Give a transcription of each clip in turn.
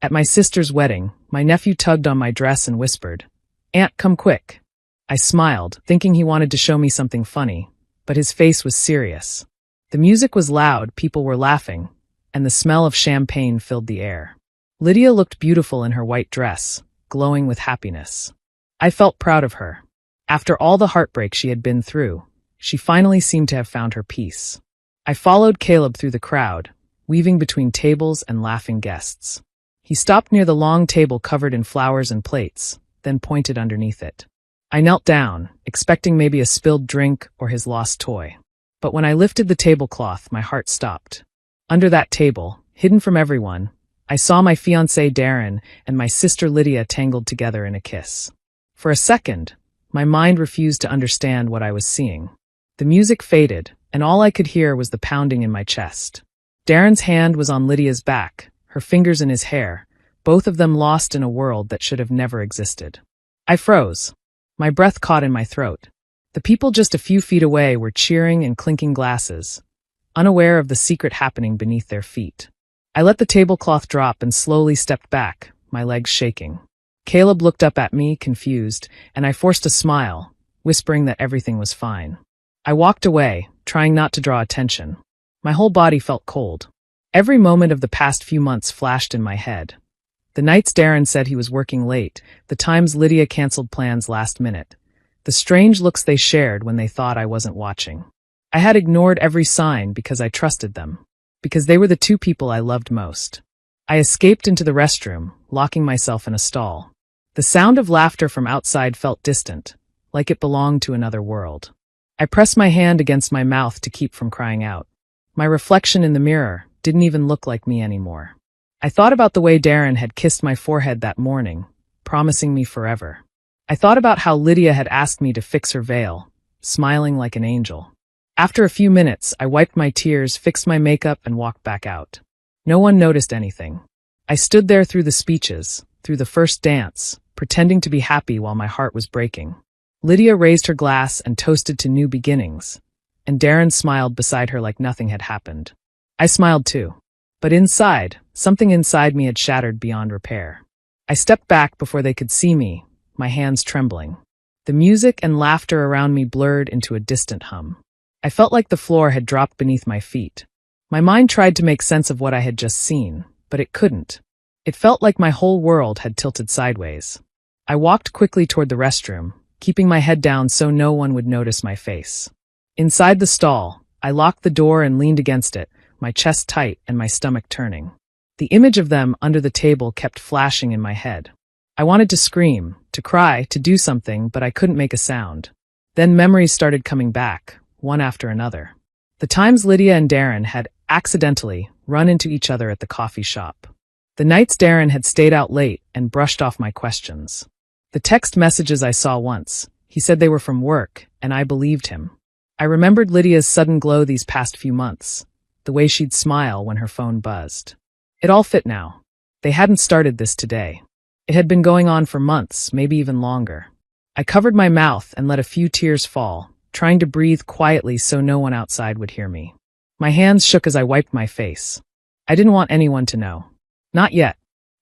At my sister's wedding, my nephew tugged on my dress and whispered, "Aunt, come quick." I smiled, thinking he wanted to show me something funny, but his face was serious. The music was loud, people were laughing, and the smell of champagne filled the air. Lydia looked beautiful in her white dress, glowing with happiness. I felt proud of her. After all the heartbreak she had been through, she finally seemed to have found her peace. I followed Caleb through the crowd, weaving between tables and laughing guests. He stopped near the long table covered in flowers and plates, then pointed underneath it. I knelt down, expecting maybe a spilled drink or his lost toy. But when I lifted the tablecloth, my heart stopped. Under that table, hidden from everyone, I saw my fiancé Darren and my sister Lydia tangled together in a kiss. For a second, my mind refused to understand what I was seeing. The music faded, and all I could hear was the pounding in my chest. Darren's hand was on Lydia's back, her fingers in his hair, both of them lost in a world that should have never existed. I froze. My breath caught in my throat. The people just a few feet away were cheering and clinking glasses, unaware of the secret happening beneath their feet. I let the tablecloth drop and slowly stepped back, my legs shaking. Caleb looked up at me, confused, and I forced a smile, whispering that everything was fine. I walked away, trying not to draw attention. My whole body felt cold. Every moment of the past few months flashed in my head. The nights Darren said he was working late, the times Lydia canceled plans last minute, the strange looks they shared when they thought I wasn't watching. I had ignored every sign because I trusted them, because they were the two people I loved most. I escaped into the restroom, locking myself in a stall. The sound of laughter from outside felt distant, like it belonged to another world. I pressed my hand against my mouth to keep from crying out. My reflection in the mirror didn't even look like me anymore. I thought about the way Darren had kissed my forehead that morning, promising me forever. I thought about how Lydia had asked me to fix her veil, smiling like an angel. After a few minutes, I wiped my tears, fixed my makeup, and walked back out. No one noticed anything. I stood there through the speeches, through the first dance, pretending to be happy while my heart was breaking. Lydia raised her glass and toasted to new beginnings, and Darren smiled beside her like nothing had happened. I smiled too. But inside, something inside me had shattered beyond repair. I stepped back before they could see me, my hands trembling. The music and laughter around me blurred into a distant hum. I felt like the floor had dropped beneath my feet. My mind tried to make sense of what I had just seen, but it couldn't. It felt like my whole world had tilted sideways. I walked quickly toward the restroom, keeping my head down so no one would notice my face. Inside the stall, I locked the door and leaned against it, my chest tight and my stomach turning. The image of them under the table kept flashing in my head. I wanted to scream, to cry, to do something, but I couldn't make a sound. Then memories started coming back, one after another. The times Lydia and Darren had accidentally run into each other at the coffee shop. The nights Darren had stayed out late and brushed off my questions. The text messages I saw once. He said they were from work, and I believed him. I remembered Lydia's sudden glow these past few months, the way she'd smile when her phone buzzed. It all fit now. They hadn't started this today. It had been going on for months, maybe even longer. I covered my mouth and let a few tears fall, trying to breathe quietly so no one outside would hear me. My hands shook as I wiped my face. I didn't want anyone to know. Not yet.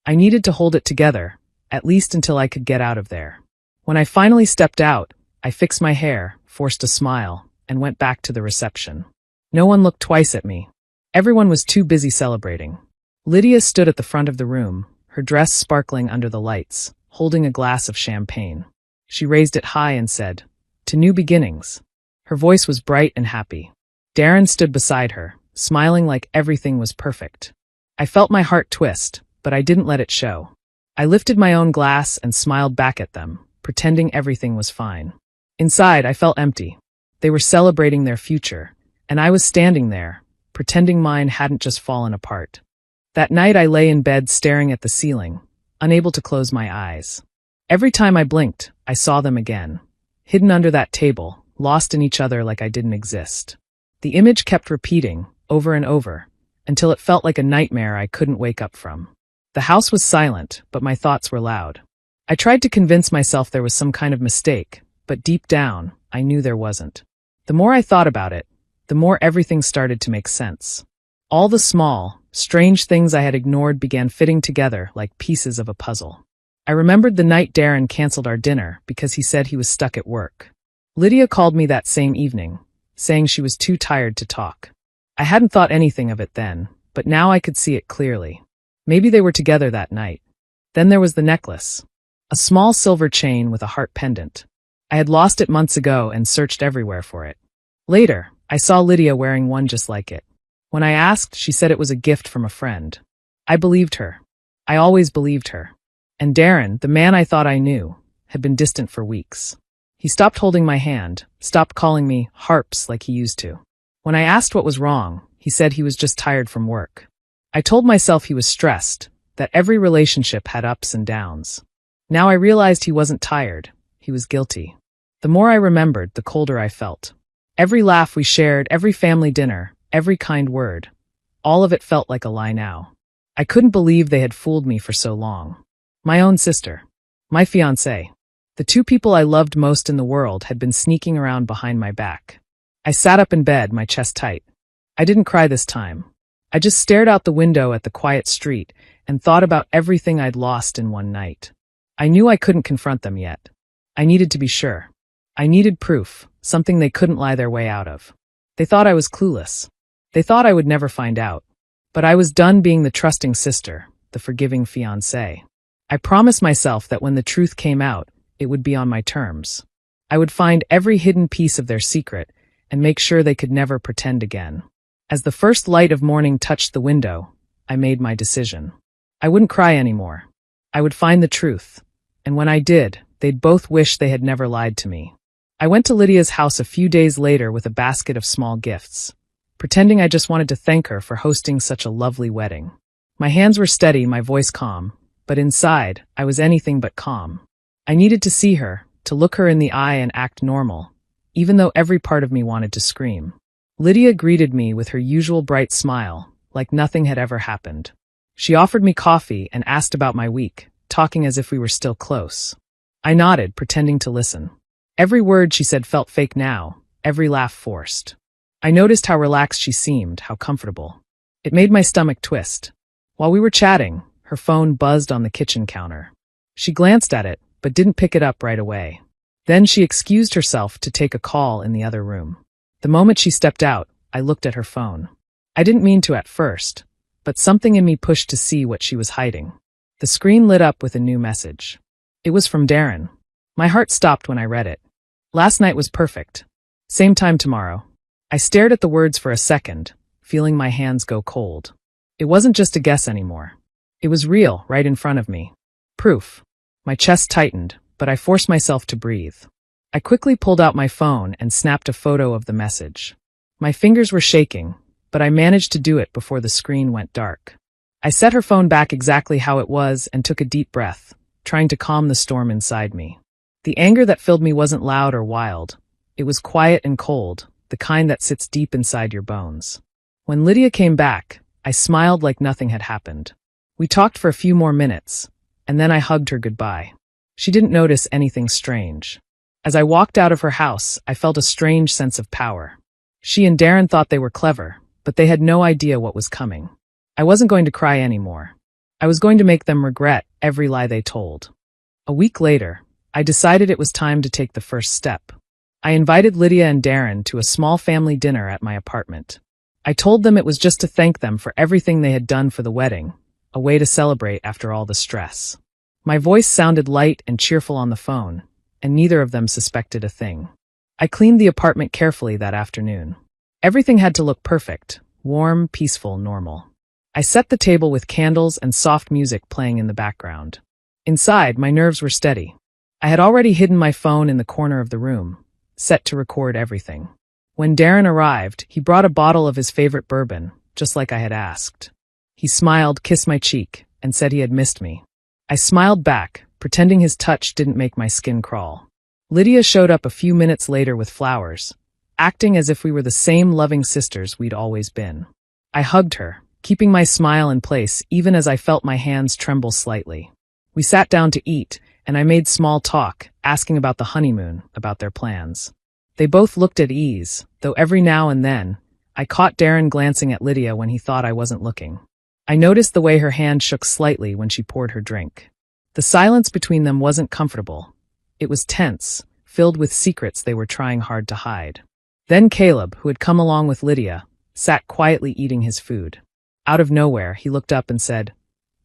I needed to hold it together, at least until I could get out of there. When I finally stepped out, I fixed my hair, forced a smile, and went back to the reception. No one looked twice at me. Everyone was too busy celebrating. Lydia stood at the front of the room, her dress sparkling under the lights, holding a glass of champagne. She raised it high and said, "To new beginnings." Her voice was bright and happy. Darren stood beside her, smiling like everything was perfect. I felt my heart twist, but I didn't let it show. I lifted my own glass and smiled back at them, pretending everything was fine. Inside, I felt empty. They were celebrating their future, and I was standing there, pretending mine hadn't just fallen apart. That night I lay in bed staring at the ceiling, unable to close my eyes. Every time I blinked, I saw them again, hidden under that table, lost in each other like I didn't exist. The image kept repeating, over and over, until it felt like a nightmare I couldn't wake up from. The house was silent, but my thoughts were loud. I tried to convince myself there was some kind of mistake, but deep down, I knew there wasn't. The more I thought about it, the more everything started to make sense. All the small, Strange things I had ignored began fitting together like pieces of a puzzle. I remembered the night Darren canceled our dinner because he said he was stuck at work. Lydia called me that same evening, saying she was too tired to talk. I hadn't thought anything of it then, but now I could see it clearly. Maybe they were together that night. Then there was the necklace. A small silver chain with a heart pendant. I had lost it months ago and searched everywhere for it. Later, I saw Lydia wearing one just like it. When I asked, she said it was a gift from a friend. I believed her. I always believed her. And Darren, the man I thought I knew, had been distant for weeks. He stopped holding my hand, stopped calling me Harps like he used to. When I asked what was wrong, he said he was just tired from work. I told myself he was stressed, that every relationship had ups and downs. Now I realized he wasn't tired, he was guilty. The more I remembered, the colder I felt. Every laugh we shared, every family dinner, every kind word, all of it felt like a lie now. I couldn't believe they had fooled me for so long. My own sister, my fiancé, the two people I loved most in the world had been sneaking around behind my back. I sat up in bed, my chest tight. I didn't cry this time. I just stared out the window at the quiet street and thought about everything I'd lost in one night. I knew I couldn't confront them yet. I needed to be sure. I needed proof, something they couldn't lie their way out of. They thought I was clueless. They thought I would never find out. But I was done being the trusting sister, the forgiving fiancé. I promised myself that when the truth came out, it would be on my terms. I would find every hidden piece of their secret and make sure they could never pretend again. As the first light of morning touched the window, I made my decision. I wouldn't cry anymore. I would find the truth. And when I did, they'd both wish they had never lied to me. I went to Lydia's house a few days later with a basket of small gifts, pretending I just wanted to thank her for hosting such a lovely wedding. My hands were steady, my voice calm, but inside, I was anything but calm. I needed to see her, to look her in the eye and act normal, even though every part of me wanted to scream. Lydia greeted me with her usual bright smile, like nothing had ever happened. She offered me coffee and asked about my week, talking as if we were still close. I nodded, pretending to listen. Every word she said felt fake now, every laugh forced. I noticed how relaxed she seemed, how comfortable. It made my stomach twist. While we were chatting, her phone buzzed on the kitchen counter. She glanced at it, but didn't pick it up right away. Then she excused herself to take a call in the other room. The moment she stepped out, I looked at her phone. I didn't mean to at first, but something in me pushed to see what she was hiding. The screen lit up with a new message. It was from Darren. My heart stopped when I read it. Last night was perfect. Same time tomorrow. I stared at the words for a second, feeling my hands go cold. It wasn't just a guess anymore. It was real, right in front of me. Proof. My chest tightened, but I forced myself to breathe. I quickly pulled out my phone and snapped a photo of the message. My fingers were shaking, but I managed to do it before the screen went dark. I set her phone back exactly how it was and took a deep breath, trying to calm the storm inside me. The anger that filled me wasn't loud or wild. It was quiet and cold, the kind that sits deep inside your bones. When Lydia came back, I smiled like nothing had happened. We talked for a few more minutes, and then I hugged her goodbye. She didn't notice anything strange. As I walked out of her house, I felt a strange sense of power. She and Darren thought they were clever, but they had no idea what was coming. I wasn't going to cry anymore. I was going to make them regret every lie they told. A week later, I decided it was time to take the first step. I invited Lydia and Darren to a small family dinner at my apartment. I told them it was just to thank them for everything they had done for the wedding, a way to celebrate after all the stress. My voice sounded light and cheerful on the phone, and neither of them suspected a thing. I cleaned the apartment carefully that afternoon. Everything had to look perfect, warm, peaceful, normal. I set the table with candles and soft music playing in the background. Inside, my nerves were steady. I had already hidden my phone in the corner of the room, set to record everything. When Darren arrived, he brought a bottle of his favorite bourbon, just like I had asked. He smiled, kissed my cheek, and said he had missed me. I smiled back, pretending his touch didn't make my skin crawl. Lydia showed up a few minutes later with flowers, acting as if we were the same loving sisters we'd always been. I hugged her, keeping my smile in place even as I felt my hands tremble slightly. We sat down to eat, and I made small talk, asking about the honeymoon, about their plans. They both looked at ease, though every now and then, I caught Darren glancing at Lydia when he thought I wasn't looking. I noticed the way her hand shook slightly when she poured her drink. The silence between them wasn't comfortable. It was tense, filled with secrets they were trying hard to hide. Then Caleb, who had come along with Lydia, sat quietly eating his food. Out of nowhere, he looked up and said,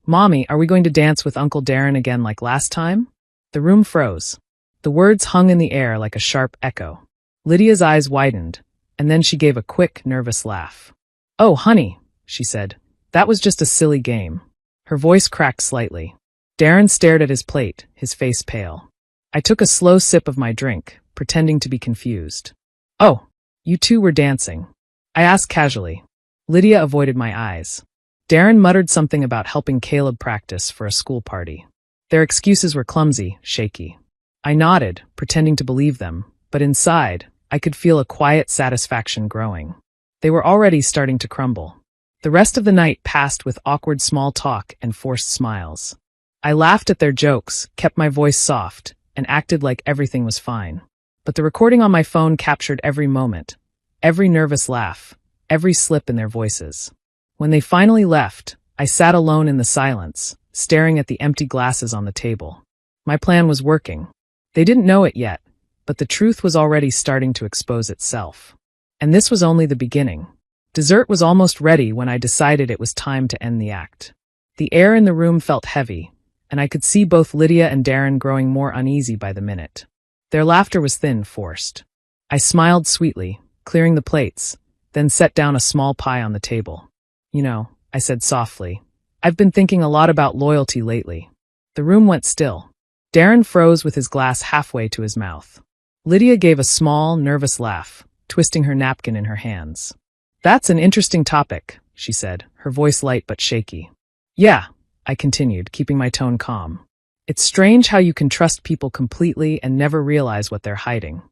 "Mommy, are we going to dance with Uncle Darren again like last time?" The room froze. The words hung in the air like a sharp echo. Lydia's eyes widened, and then she gave a quick, nervous laugh. "Oh, honey," she said, "that was just a silly game." Her voice cracked slightly. Darren stared at his plate, his face pale. I took a slow sip of my drink, pretending to be confused. "Oh, you two were dancing?" I asked casually. Lydia avoided my eyes. Darren muttered something about helping Caleb practice for a school party. Their excuses were clumsy, shaky. I nodded, pretending to believe them, but inside, I could feel a quiet satisfaction growing. They were already starting to crumble. The rest of the night passed with awkward small talk and forced smiles. I laughed at their jokes, kept my voice soft, and acted like everything was fine. But the recording on my phone captured every moment, every nervous laugh, every slip in their voices. When they finally left, I sat alone in the silence, staring at the empty glasses on the table. My plan was working. They didn't know it yet, but the truth was already starting to expose itself. And this was only the beginning. Dessert was almost ready when I decided it was time to end the act. The air in the room felt heavy, and I could see both Lydia and Darren growing more uneasy by the minute. Their laughter was thin, forced. I smiled sweetly, clearing the plates, then set down a small pie on the table. "You know," I said softly, "I've been thinking a lot about loyalty lately." The room went still. Darren froze with his glass halfway to his mouth. Lydia gave a small, nervous laugh, twisting her napkin in her hands. "That's an interesting topic," she said, her voice light but shaky. "Yeah," I continued, keeping my tone calm. "It's strange how you can trust people completely and never realize what they're hiding."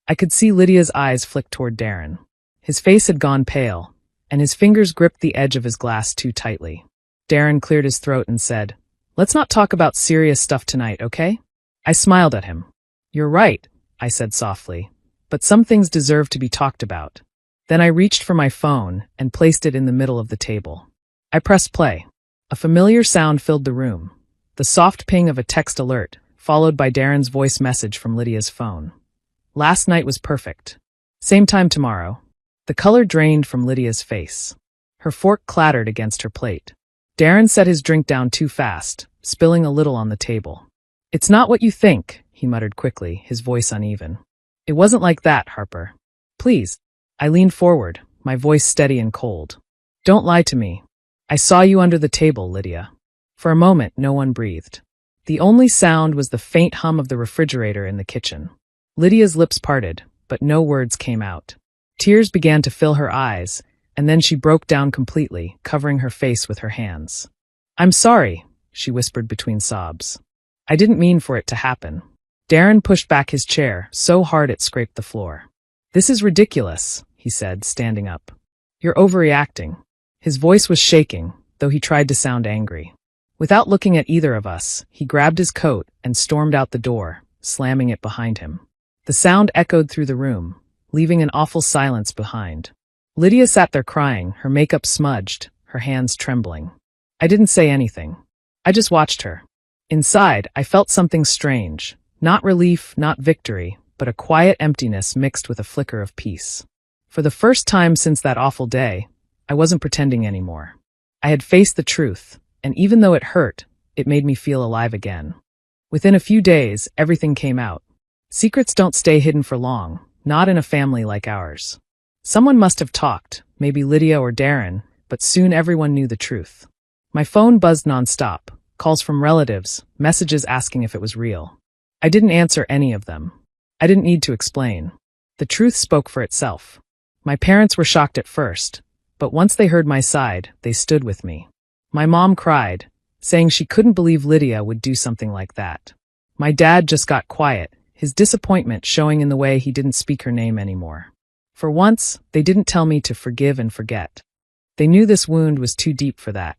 I could see Lydia's eyes flick toward Darren. His face had gone pale, and his fingers gripped the edge of his glass too tightly. Darren cleared his throat and said, "Let's not talk about serious stuff tonight, okay?" I smiled at him. "You're right," I said softly, "but some things deserve to be talked about." Then I reached for my phone and placed it in the middle of the table. I pressed play. A familiar sound filled the room, the soft ping of a text alert, followed by Darren's voice message from Lydia's phone. "Last night was perfect. Same time tomorrow." The color drained from Lydia's face. Her fork clattered against her plate. Darren set his drink down too fast, spilling a little on the table. "It's not what you think," he muttered quickly, his voice uneven. "It wasn't like that, Harper. Please." I leaned forward, my voice steady and cold. "Don't lie to me. I saw you under the table, Lydia." For a moment, no one breathed. The only sound was the faint hum of the refrigerator in the kitchen. Lydia's lips parted, but no words came out. Tears began to fill her eyes, and then she broke down completely, covering her face with her hands. "I'm sorry," she whispered between sobs. "I didn't mean for it to happen." Darren pushed back his chair, so hard it scraped the floor. "This is ridiculous," he said, standing up. "You're overreacting." His voice was shaking, though he tried to sound angry. Without looking at either of us, he grabbed his coat and stormed out the door, slamming it behind him. The sound echoed through the room, leaving an awful silence behind. Lydia sat there crying, her makeup smudged, her hands trembling. I didn't say anything. I just watched her. Inside, I felt something strange. Not relief, not victory, but a quiet emptiness mixed with a flicker of peace. For the first time since that awful day, I wasn't pretending anymore. I had faced the truth, and even though it hurt, it made me feel alive again. Within a few days, everything came out. Secrets don't stay hidden for long, not in a family like ours. Someone must have talked, maybe Lydia or Darren, but soon everyone knew the truth. My phone buzzed nonstop, calls from relatives, messages asking if it was real. I didn't answer any of them. I didn't need to explain. The truth spoke for itself. My parents were shocked at first, but once they heard my side, they stood with me. My mom cried, saying she couldn't believe Lydia would do something like that. My dad just got quiet, his disappointment showing in the way he didn't speak her name anymore. For once, they didn't tell me to forgive and forget. They knew this wound was too deep for that.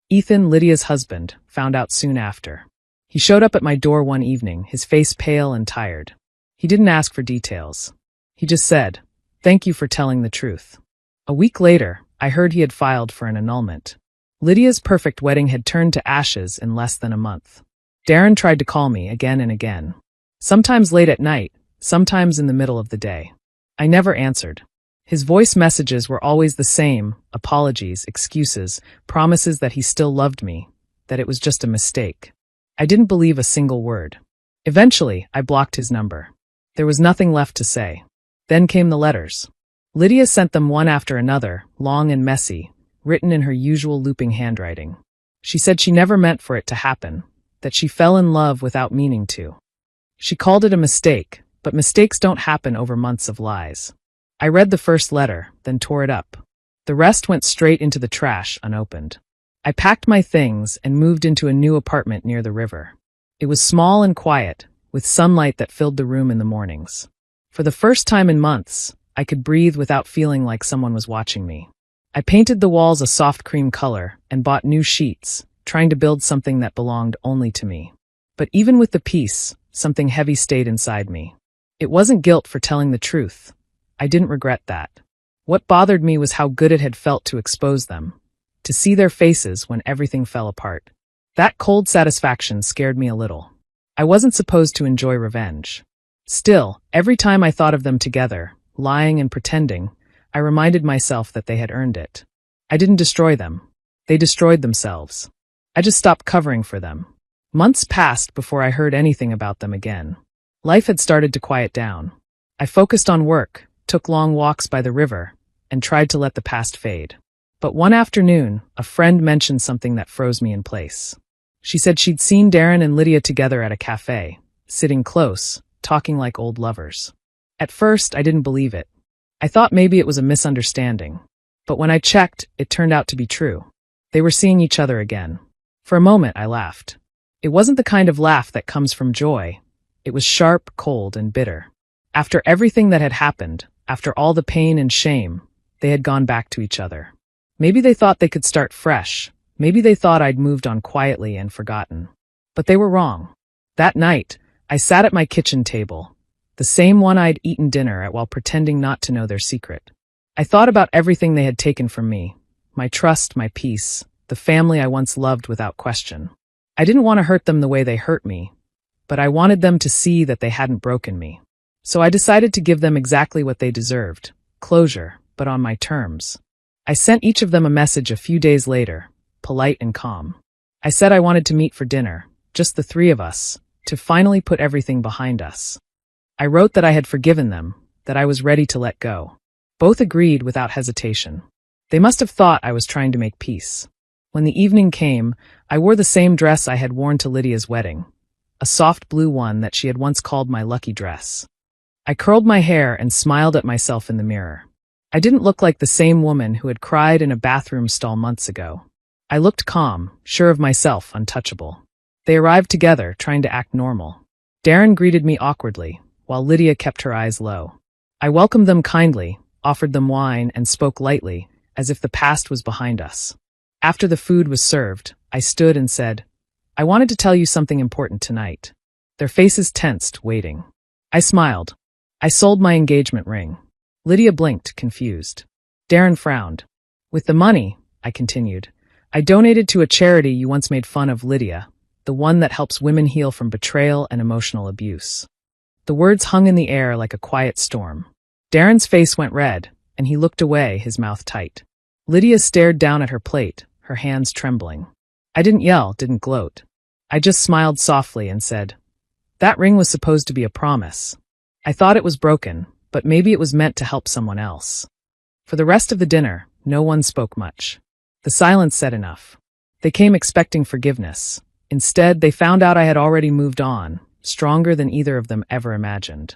Ethan, Lydia's husband, found out soon after. He showed up at my door one evening, his face pale and tired. He didn't ask for details. He just said, "Thank you for telling the truth." A week later, I heard he had filed for an annulment. Lydia's perfect wedding had turned to ashes in less than a month. Darren tried to call me again and again. Sometimes late at night, sometimes in the middle of the day. I never answered. His voice messages were always the same: apologies, excuses, promises that he still loved me, that it was just a mistake. I didn't believe a single word. Eventually, I blocked his number. There was nothing left to say. Then came the letters. Lydia sent them one after another, long and messy, written in her usual looping handwriting. She said she never meant for it to happen, that she fell in love without meaning to. She called it a mistake, but mistakes don't happen over months of lies. I read the first letter, then tore it up. The rest went straight into the trash, unopened. I packed my things and moved into a new apartment near the river. It was small and quiet, with sunlight that filled the room in the mornings. For the first time in months, I could breathe without feeling like someone was watching me. I painted the walls a soft cream color and bought new sheets, trying to build something that belonged only to me. But even with the peace, something heavy stayed inside me. It wasn't guilt for telling the truth. I didn't regret that. What bothered me was how good it had felt to expose them, to see their faces when everything fell apart. That cold satisfaction scared me a little. I wasn't supposed to enjoy revenge. Still, every time I thought of them together, lying and pretending, I reminded myself that they had earned it. I didn't destroy them. They destroyed themselves. I just stopped covering for them. Months passed before I heard anything about them again. Life had started to quiet down. I focused on work, took long walks by the river, and tried to let the past fade. But one afternoon, a friend mentioned something that froze me in place. She said she'd seen Darren and Lydia together at a cafe, sitting close, talking like old lovers. At first, I didn't believe it. I thought maybe it was a misunderstanding. But when I checked, it turned out to be true. They were seeing each other again. For a moment, I laughed. It wasn't the kind of laugh that comes from joy. It was sharp, cold, and bitter. After everything that had happened, after all the pain and shame, they had gone back to each other. Maybe they thought they could start fresh. Maybe they thought I'd moved on quietly and forgotten. But they were wrong. That night, I sat at my kitchen table, the same one I'd eaten dinner at while pretending not to know their secret. I thought about everything they had taken from me, my trust, my peace, the family I once loved without question. I didn't want to hurt them the way they hurt me, but I wanted them to see that they hadn't broken me. So I decided to give them exactly what they deserved, closure, but on my terms. I sent each of them a message a few days later, polite and calm. I said I wanted to meet for dinner, just the three of us, to finally put everything behind us. I wrote that I had forgiven them, that I was ready to let go. Both agreed without hesitation. They must have thought I was trying to make peace. When the evening came, I wore the same dress I had worn to Lydia's wedding, a soft blue one that she had once called my lucky dress. I curled my hair and smiled at myself in the mirror. I didn't look like the same woman who had cried in a bathroom stall months ago. I looked calm, sure of myself, untouchable. They arrived together, trying to act normal. Darren greeted me awkwardly, while Lydia kept her eyes low. I welcomed them kindly, offered them wine, and spoke lightly, as if the past was behind us. After the food was served, I stood and said, "I wanted to tell you something important tonight." Their faces tensed, waiting. I smiled. I sold my engagement ring. Lydia blinked, confused. Darren frowned. "With the money," I continued, "I donated to a charity you once made fun of, Lydia, the one that helps women heal from betrayal and emotional abuse." The words hung in the air like a quiet storm. Darren's face went red, and he looked away, his mouth tight. Lydia stared down at her plate, her hands trembling. I didn't yell, didn't gloat. I just smiled softly and said, "That ring was supposed to be a promise. I thought it was broken, but maybe it was meant to help someone else." For the rest of the dinner, no one spoke much. The silence said enough. They came expecting forgiveness. Instead, they found out I had already moved on, stronger than either of them ever imagined.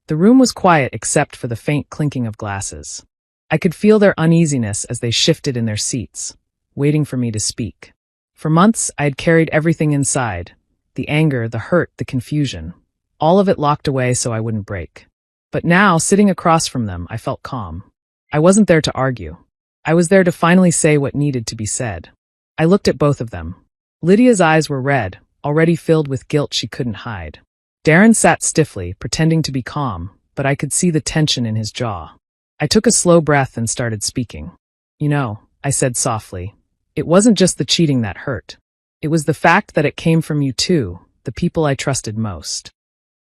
The room was quiet except for the faint clinking of glasses. I could feel their uneasiness as they shifted in their seats, waiting for me to speak. For months, I had carried everything inside, the anger, the hurt, the confusion, all of it locked away so I wouldn't break. But now, sitting across from them, I felt calm. I wasn't there to argue. I was there to finally say what needed to be said. I looked at both of them. Lydia's eyes were red, already filled with guilt she couldn't hide. Darren sat stiffly, pretending to be calm, but I could see the tension in his jaw. I took a slow breath and started speaking. "You know," I said softly, It wasn't just the cheating that hurt. It was the fact that it came from you too, the people I trusted most.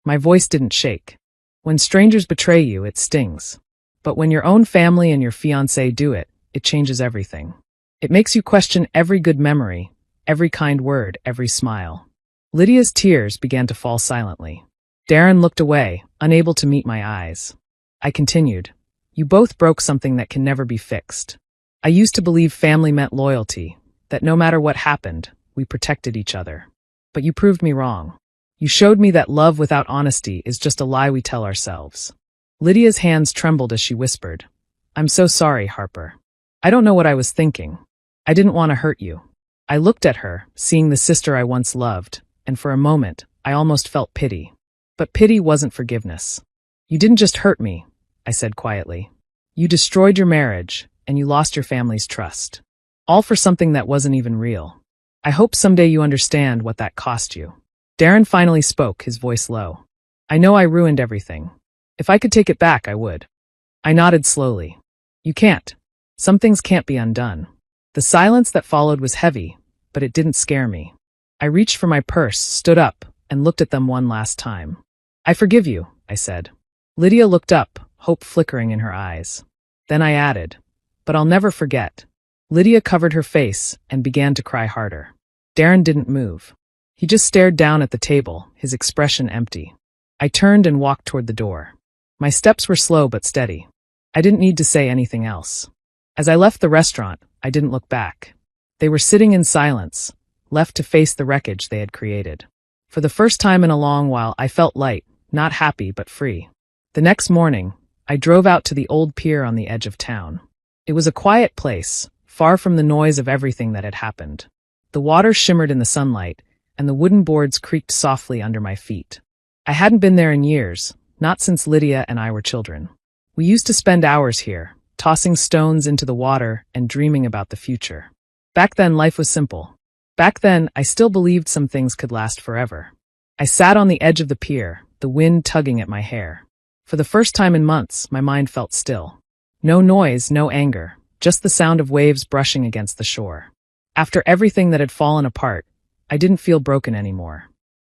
My voice didn't shake. When strangers betray you, it stings. But when your own family and your fiancé do it, it changes everything. It makes you question every good memory, every kind word, every smile. Lydia's tears began to fall silently. Darren looked away, unable to meet my eyes. I continued. You both broke something that can never be fixed. I used to believe family meant loyalty, that no matter what happened, we protected each other. But you proved me wrong. You showed me that love without honesty is just a lie we tell ourselves. Lydia's hands trembled as she whispered, I'm so sorry, Harper. I don't know what I was thinking. I didn't want to hurt you. I looked at her, seeing the sister I once loved, and for a moment, I almost felt pity. But pity wasn't forgiveness. You didn't just hurt me, I said quietly. You destroyed your marriage, and you lost your family's trust. All for something that wasn't even real. I hope someday you understand what that cost you. Darren finally spoke, his voice low. I know I ruined everything. If I could take it back, I would. I nodded slowly. You can't. Some things can't be undone. The silence that followed was heavy, but it didn't scare me. I reached for my purse, stood up, and looked at them one last time. I forgive you, I said. Lydia looked up, hope flickering in her eyes. Then I added, but I'll never forget. Lydia covered her face and began to cry harder. Darren didn't move. He just stared down at the table, his expression empty. I turned and walked toward the door. My steps were slow but steady. I didn't need to say anything else. As I left the restaurant, I didn't look back. They were sitting in silence, left to face the wreckage they had created. For the first time in a long while, I felt light, not happy but free. The next morning, I drove out to the old pier on the edge of town. It was a quiet place, far from the noise of everything that had happened. The water shimmered in the sunlight, and the wooden boards creaked softly under my feet. I hadn't been there in years, not since Lydia and I were children. We used to spend hours here, tossing stones into the water and dreaming about the future. Back then, life was simple. Back then, I still believed some things could last forever. I sat on the edge of the pier, the wind tugging at my hair. For the first time in months, my mind felt still. No noise, no anger, just the sound of waves brushing against the shore. After everything that had fallen apart, I didn't feel broken anymore.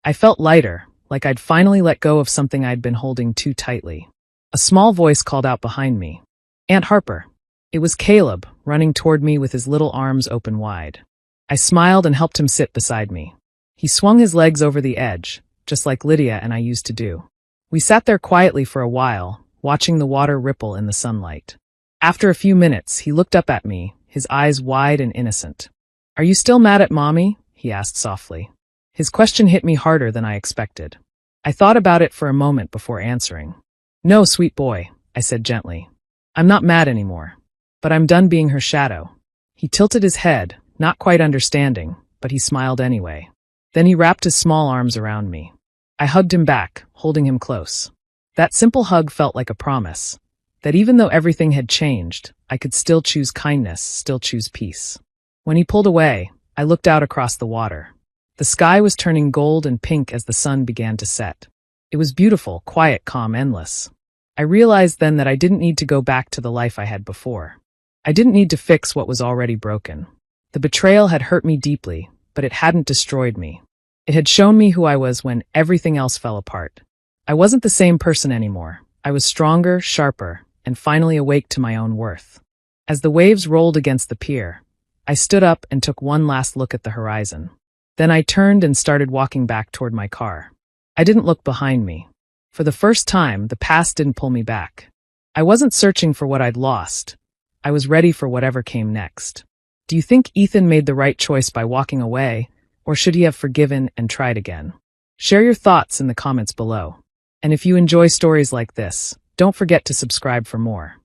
I felt lighter, like I'd finally let go of something I'd been holding too tightly. A small voice called out behind me. Aunt Harper. It was Caleb, running toward me with his little arms open wide. I smiled and helped him sit beside me. He swung his legs over the edge, just like Lydia and I used to do. We sat there quietly for a while, watching the water ripple in the sunlight. After a few minutes, he looked up at me, his eyes wide and innocent. Are you still mad at Mommy? He asked softly. His question hit me harder than I expected. I thought about it for a moment before answering. No, sweet boy, I said gently. I'm not mad anymore. But I'm done being her shadow. He tilted his head, not quite understanding, but he smiled anyway. Then he wrapped his small arms around me. I hugged him back, holding him close. That simple hug felt like a promise, that even though everything had changed, I could still choose kindness, still choose peace. When he pulled away, I looked out across the water. The sky was turning gold and pink as the sun began to set. It was beautiful, quiet, calm, endless. I realized then that I didn't need to go back to the life I had before. I didn't need to fix what was already broken. The betrayal had hurt me deeply, but it hadn't destroyed me. It had shown me who I was when everything else fell apart. I wasn't the same person anymore. I was stronger, sharper, and finally awake to my own worth. As the waves rolled against the pier, I stood up and took one last look at the horizon. Then I turned and started walking back toward my car. I didn't look behind me. For the first time, the past didn't pull me back. I wasn't searching for what I'd lost. I was ready for whatever came next. Do you think Ethan made the right choice by walking away, or should he have forgiven and tried again? Share your thoughts in the comments below. And if you enjoy stories like this, don't forget to subscribe for more.